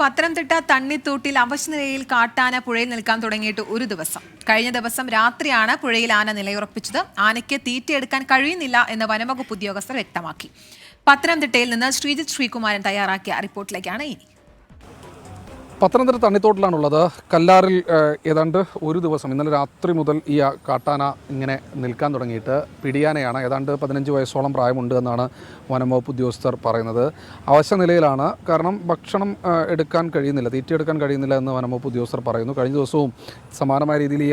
പത്തനംതിട്ട തണ്ണിത്തോട്ടിൽ അവശനിലയിൽ കാട്ടാന പുഴയിൽ നിൽക്കാൻ തുടങ്ങിയിട്ട് ഒരു ദിവസം. കഴിഞ്ഞ ദിവസം രാത്രിയാണ് പുഴയിൽ ആന നിലയുറപ്പിച്ചത്. ആനയ്ക്ക് തീറ്റയെടുക്കാൻ കഴിയുന്നില്ല എന്ന് വനംവകുപ്പ് ഉദ്യോഗസ്ഥർ വ്യക്തമാക്കി. പത്തനംതിട്ടയിൽ നിന്ന് ശ്രീജിത്ത് ശ്രീകുമാരൻ തയ്യാറാക്കിയ റിപ്പോർട്ടിലേക്കാണ് ഇനി. പത്തനംതിട്ട തണ്ണിത്തോട്ടിലാണുള്ളത്. കല്ലാറിൽ ഏതാണ്ട് ഒരു ദിവസം, ഇന്നലെ രാത്രി മുതൽ ഈ കാട്ടാന ഇങ്ങനെ നിൽക്കാൻ തുടങ്ങിയിട്ട് പിടിയാനയാണ്. ഏതാണ്ട് 15 വയസ്സോളം പ്രായമുണ്ട് എന്നാണ് വനംവകുപ്പ് ഉദ്യോഗസ്ഥർ പറയുന്നത്. അവശ നിലയിലാണ്, കാരണം ഭക്ഷണം എടുക്കാൻ കഴിയുന്നില്ല, തീറ്റയെടുക്കാൻ കഴിയുന്നില്ല എന്ന് വനംവകുപ്പ് ഉദ്യോഗസ്ഥർ പറയുന്നു. കഴിഞ്ഞ ദിവസവും സമാനമായ രീതിയിൽ ഈ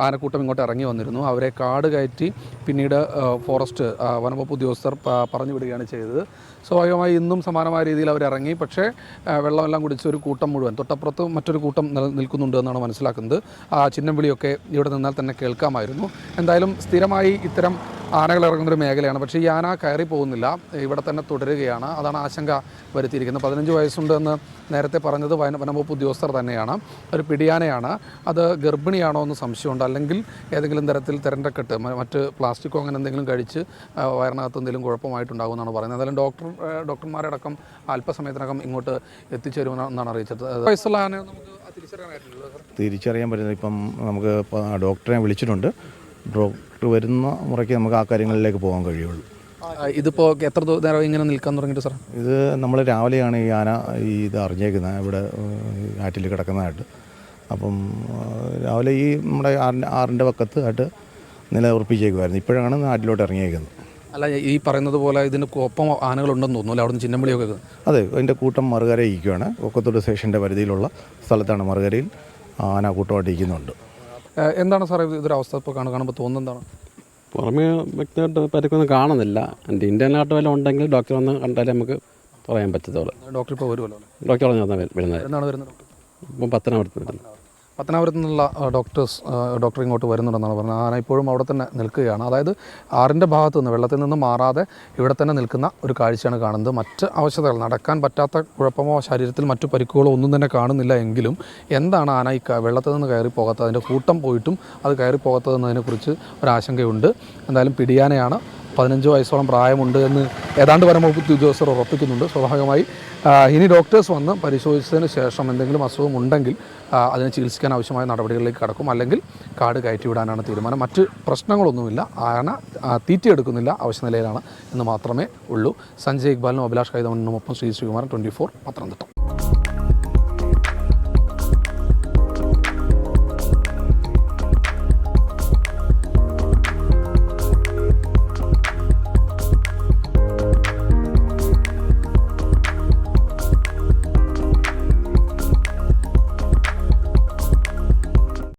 ആനക്കൂട്ടം ഇങ്ങോട്ട് ഇറങ്ങി വന്നിരുന്നു. അവരെ കാട് കയറ്റി പിന്നീട് ഫോറസ്റ്റ് വനംവകുപ്പ് ഉദ്യോഗസ്ഥർ പറഞ്ഞു വിടുകയാണ് ചെയ്തത്. സ്വാഭാവികമായി ഇന്നും സമാനമായ രീതിയിൽ അവരിറങ്ങി. പക്ഷേ വെള്ളമെല്ലാം കുടിച്ച് ഒരു കൂട്ടം മുഴുവൻ, തൊട്ടപ്പുറത്ത് മറ്റൊരു കൂട്ടം നിൽക്കുന്നുണ്ട് എന്നാണ് മനസ്സിലാക്കുന്നത്. ആ ചിഹ്നം വിളിയൊക്കെ ഇവിടെ നിന്നാൽ തന്നെ കേൾക്കാമായിരുന്നു. എന്തായാലും സ്ഥിരമായി ഇത്തരം ആനകൾ ഇറങ്ങുന്നൊരു മേഖലയാണ്. പക്ഷേ ഈ ആന കയറി പോകുന്നില്ല, ഇവിടെ തന്നെ തുടരുകയാണ്. അതാണ് ആശങ്ക വരുത്തിയിരിക്കുന്നത്. 15 വയസ്സുണ്ട് എന്ന് നേരത്തെ പറഞ്ഞത് വനംവകുപ്പ് ഉദ്യോഗസ്ഥർ തന്നെയാണ്. ഒരു പിടിയാനയാണ്. അത് ഗർഭിണിയാണോ എന്ന് സംശയമുണ്ട്. അല്ലെങ്കിൽ ഏതെങ്കിലും തരത്തിൽ തിരണ്ടക്കെട്ട്, മറ്റ് പ്ലാസ്റ്റിക്കോ അങ്ങനെ എന്തെങ്കിലും കഴിച്ച് വയറിനകത്ത് എന്തെങ്കിലും കുഴപ്പമായിട്ടുണ്ടാകുമെന്നാണ് പറയുന്നത്. എന്തായാലും ഡോക്ടർമാരടക്കം അല്പസമയത്തിനകം ഇങ്ങോട്ട് എത്തിച്ചേരുമെന്നാണ് അറിയിച്ചത്. വയസ്സുള്ള ആനയെ നമുക്ക് തിരിച്ചറിയാൻ പറ്റുന്നത് ഇപ്പം നമുക്ക് ഡോക്ടറെ വിളിച്ചിട്ടുണ്ട്. ഡോക്ടർ വരുന്ന മുറയ്ക്ക് നമുക്ക് ആ കാര്യങ്ങളിലേക്ക് പോകാൻ കഴിയുള്ളൂ. ഇതിപ്പോൾ എത്ര നേരം ഇങ്ങനെ നിൽക്കാൻ തുടങ്ങിയിട്ട് സാർ? ഇത് നമ്മൾ രാവിലെയാണ് ഈ ആന ഇത് അറിഞ്ഞേക്കുന്നത്, ഇവിടെ ആറ്റിൽ കിടക്കുന്നതായിട്ട്. അപ്പം രാവിലെ ഈ നമ്മുടെ ആറിൻ്റെ പക്കത്ത് ആയിട്ട് നില ഉറപ്പിച്ചേക്കുമായിരുന്നു. ഇപ്പോഴാണ് നാട്ടിലോട്ട് ഇറങ്ങിയേക്കുന്നത്. അല്ല, ഈ പറയുന്നത് പോലെ ഇതിന് ഒപ്പം ആനകളുണ്ടെന്ന് തോന്നുന്നു. അവിടെ നിന്ന് ചിഹ്നം വിളിയൊക്കെ. അതെ, അതിൻ്റെ കൂട്ടം മറുകര ഇരിക്കുകയാണ്. ഒക്കത്തോട് സ്റ്റേഷൻ്റെ പരിധിയിലുള്ള സ്ഥലത്താണ് മറുകരയിൽ ആന കൂട്ടമായിട്ട് ഇരിക്കുന്നുണ്ട്. എന്താണ് സാറേ ഇതൊരവസ്ഥ ഇപ്പോൾ കാണുമ്പോൾ തോന്നുന്നത് എന്താണ്? പുറമേ വ്യക്തമായിട്ട് പരിക്കൊന്നും കാണുന്നില്ല. എൻ്റെ ഇൻ്റർനായിട്ട് വല്ലതും ഉണ്ടെങ്കിൽ ഡോക്ടർ വന്ന് കണ്ടാലേ നമുക്ക് പറയാൻ പറ്റത്തുള്ളൂ. ഡോക്ടർ ഇപ്പോൾ വരുമല്ലോ? ഡോക്ടർ പറഞ്ഞാൽ വരുന്നത്. എന്നാണ് വരുന്നത്? ഇപ്പം പത്തനാപുരത്ത് നിന്നുള്ള ഡോക്ടർ ഇങ്ങോട്ട് വരുന്നുണ്ടെന്നാണ് പറഞ്ഞത്. ആന ഇപ്പോഴും അവിടെ തന്നെ നിൽക്കുകയാണ്. അതായത് ആറിൻ്റെ ഭാഗത്തു നിന്ന്, വെള്ളത്തിൽ നിന്ന് മാറാതെ ഇവിടെ തന്നെ നിൽക്കുന്ന ഒരു കാഴ്ചയാണ് കാണുന്നത്. മറ്റ് അവശതകൾ, നടക്കാൻ പറ്റാത്ത കുഴപ്പമോ ശരീരത്തിൽ മറ്റു പരിക്കുകളോ ഒന്നും തന്നെ കാണുന്നില്ല. എങ്കിലും എന്താണ് ആന ഈ വെള്ളത്തിൽ നിന്ന് കയറി പോകാത്തത്, അതിൻ്റെ കൂട്ടം പോയിട്ടും അത് കയറി പോകാത്തതെന്നതിനെക്കുറിച്ച് ഒരാശങ്കയുണ്ട്. എന്തായാലും പിടിയാനയാണ്. 15 വയസ്സോളം പ്രായമുണ്ട് എന്ന് ഏതാണ്ട് വനംവകുപ്പ് ഉദ്യോഗസ്ഥർ ഉറപ്പിക്കുന്നുണ്ട്. സ്വാഭാവികമായി ഇനി ഡോക്ടേഴ്സ് വന്ന് പരിശോധിച്ചതിന് ശേഷം എന്തെങ്കിലും അസുഖം ഉണ്ടെങ്കിൽ അതിനെ ചികിത്സിക്കാൻ ആവശ്യമായ നടപടികളിലേക്ക് കടക്കും. അല്ലെങ്കിൽ കാട് കയറ്റിവിടാനാണ് തീരുമാനം. മറ്റ് പ്രശ്നങ്ങളൊന്നുമില്ല. ആന തീറ്റയെടുക്കുന്നില്ല, അവശനിലയിലാണ് എന്ന് മാത്രമേ ഉള്ളൂ. സഞ്ജയ് ഇക്ബാലിനും അഭിലാഷ് കൈതമണിനും ഒപ്പം ശ്രീകുമാരൻ, 24 പത്തനംതിട്ട.